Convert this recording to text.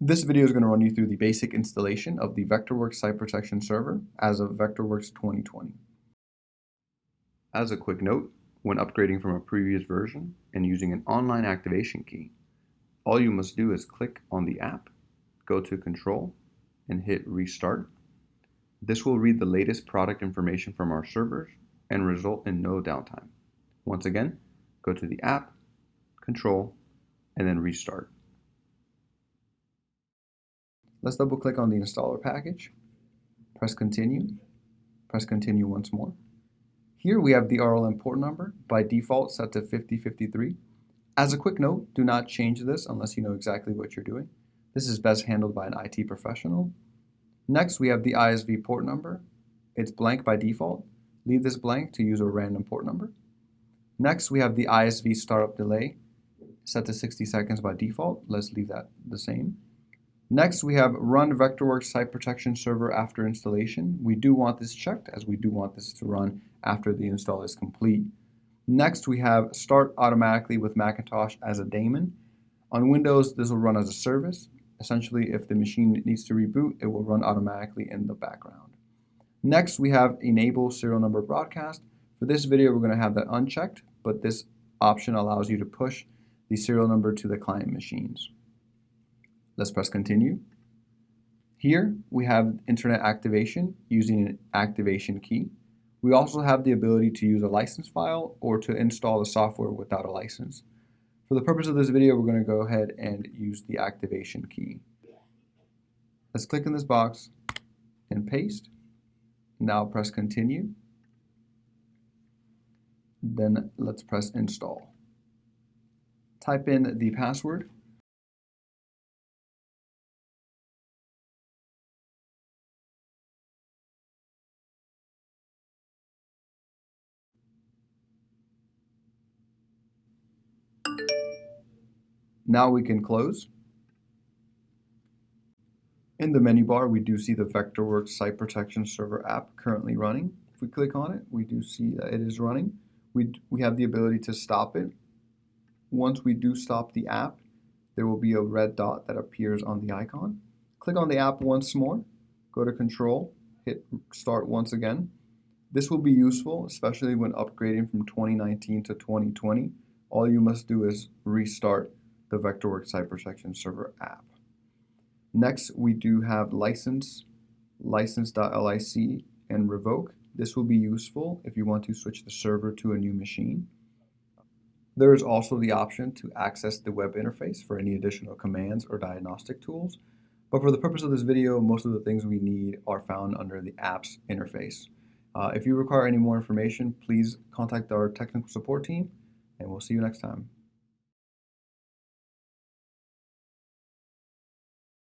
This video is going to run you through the basic installation of the Vectorworks Site Protection Server as of Vectorworks 2020. As a quick note, when upgrading from a previous version and using an online activation key, all you must do is click on the app, go to Control, and hit Restart. This will read the latest product information from our servers and result in no downtime. Once again, go to the app, Control, and then Restart. Let's double click on the installer package, press continue once more. Here we have the RLM port number, by default set to 5053. As a quick note, do not change this unless you know exactly what you're doing. This is best handled by an IT professional. Next we have the ISV port number. It's blank by default. Leave this blank to use a random port number. Next we have the ISV startup delay, set to 60 seconds by default. Let's leave that the same. Next, we have Run Vectorworks Site Protection Server after installation. We do want this checked, as we do want this to run after the install is complete. Next, we have Start automatically with Macintosh as a daemon. On Windows, this will run as a service. Essentially, if the machine needs to reboot, it will run automatically in the background. Next, we have Enable Serial Number Broadcast. For this video, we're going to have that unchecked, but this option allows you to push the serial number to the client machines. Let's press continue. Here we have internet activation using an activation key. We also have the ability to use a license file or to install the software without a license. For the purpose of this video, we're going to go ahead and use the activation key. Let's click in this box and paste. Now press continue. Then let's press install. Type in the password. Now we can close. In the menu bar, we do see the Vectorworks Site Protection Server app currently running. If we click on it, we do see that it is running. We have the ability to stop it. Once we do stop the app, there will be a red dot that appears on the icon. Click on the app once more, go to Control, hit Start once again. This will be useful, especially when upgrading from 2019 to 2020. All you must do is restart the Vectorworks Site Protection Server app. Next, we do have license, license.lic, and revoke. This will be useful if you want to switch the server to a new machine. There is also the option to access the web interface for any additional commands or diagnostic tools. But for the purpose of this video, most of the things we need are found under the apps interface. If you require any more information, please contact our technical support team, and we'll see you next time.